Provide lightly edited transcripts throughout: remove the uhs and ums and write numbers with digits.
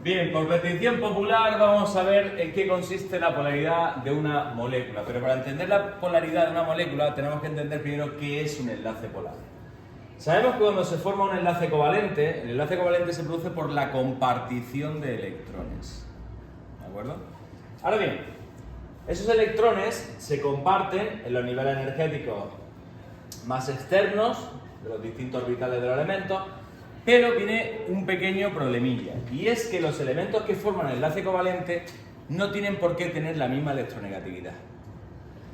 Bien, por petición popular vamos a ver en qué consiste la polaridad de una molécula. Pero para entender la polaridad de una molécula tenemos que entender primero qué es un enlace polar. Sabemos que cuando se forma un enlace covalente, el enlace covalente se produce por la compartición de electrones. ¿De acuerdo? Ahora bien, esos electrones se comparten en los niveles energéticos más externos de los distintos orbitales de los elementos, pero viene un pequeño problemilla, y es que los elementos que forman el enlace covalente no tienen por qué tener la misma electronegatividad.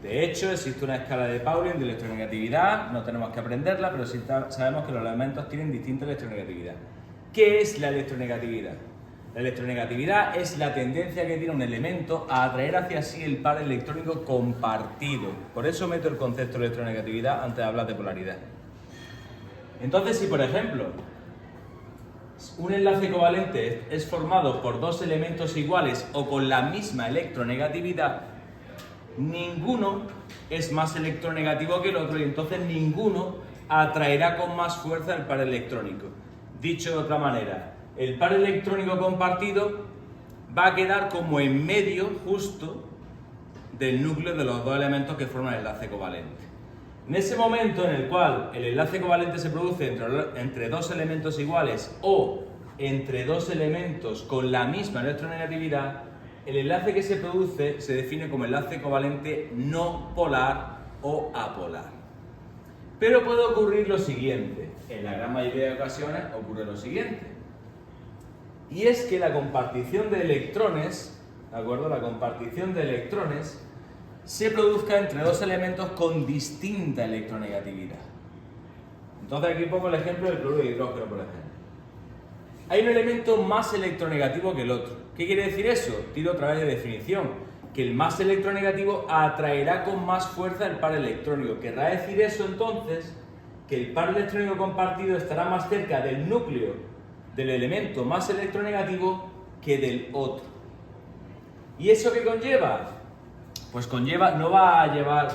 De hecho, existe una escala de Pauling de electronegatividad, no tenemos que aprenderla, pero sí sabemos que los elementos tienen distinta electronegatividad. ¿Qué es la electronegatividad? La electronegatividad es la tendencia que tiene un elemento a atraer hacia sí el par electrónico compartido. Por eso meto el concepto de electronegatividad antes de hablar de polaridad. Entonces, si por ejemplo un enlace covalente es formado por dos elementos iguales o con la misma electronegatividad, ninguno es más electronegativo que el otro y entonces ninguno atraerá con más fuerza el par electrónico. Dicho de otra manera, el par electrónico compartido va a quedar como en medio justo del núcleo de los dos elementos que forman el enlace covalente. En ese momento en el cual el enlace covalente se produce entre dos elementos iguales o entre dos elementos con la misma electronegatividad, el enlace que se produce se define como enlace covalente no polar o apolar. Pero puede ocurrir lo siguiente, en la gran mayoría de ocasiones ocurre lo siguiente, y es que la compartición de electrones, ¿de acuerdo? La compartición de electrones se produzca entre dos elementos con distinta electronegatividad. Entonces aquí pongo el ejemplo del cloruro de hidrógeno, por ejemplo. Hay un elemento más electronegativo que el otro. ¿Qué quiere decir eso? Tiro otra vez de definición. Que el más electronegativo atraerá con más fuerza el par electrónico. Querrá decir eso entonces que el par electrónico compartido estará más cerca del núcleo del elemento más electronegativo que del otro. ¿Y eso qué conlleva? Pues no va a llevar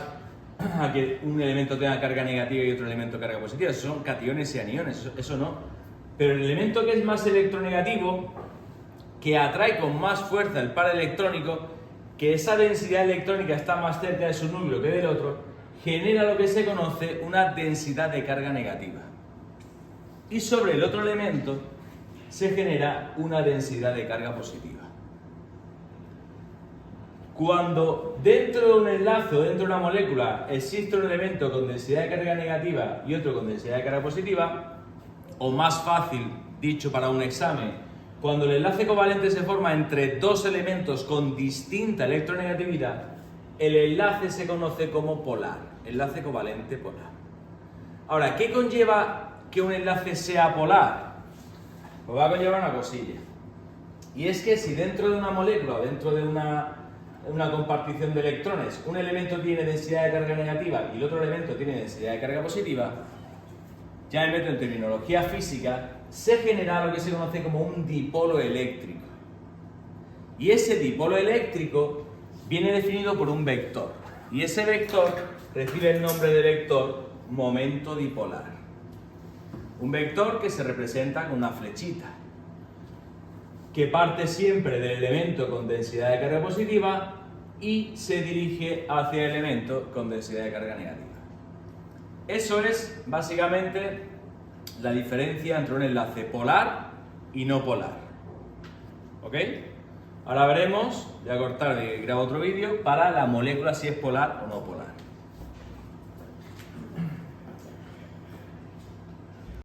a que un elemento tenga carga negativa y otro elemento carga positiva. Eso son cationes y aniones, eso no. Pero el elemento que es más electronegativo, que atrae con más fuerza el par electrónico, que esa densidad electrónica está más cerca de su núcleo que del otro, genera lo que se conoce una densidad de carga negativa. Y sobre el otro elemento se genera una densidad de carga positiva. Cuando dentro de un enlace o dentro de una molécula existe un elemento con densidad de carga negativa y otro con densidad de carga positiva, o más fácil dicho para un examen, cuando el enlace covalente se forma entre dos elementos con distinta electronegatividad, el enlace se conoce como polar, enlace covalente polar. Ahora, ¿qué conlleva que un enlace sea polar? Pues va a conllevar una cosilla. Y es que si dentro de una molécula o dentro de una compartición de electrones, un elemento tiene densidad de carga negativa y el otro elemento tiene densidad de carga positiva, ya me meto en terminología física, se genera lo que se conoce como un dipolo eléctrico. Y ese dipolo eléctrico viene definido por un vector. Y ese vector recibe el nombre de vector momento dipolar. Un vector que se representa con una flechita, que parte siempre del elemento con densidad de carga positiva y se dirige hacia el elemento con densidad de carga negativa. Eso es básicamente la diferencia entre un enlace polar y no polar. ¿Ok? Ahora veremos, voy a cortar y grabo otro vídeo para la molécula si es polar o no polar.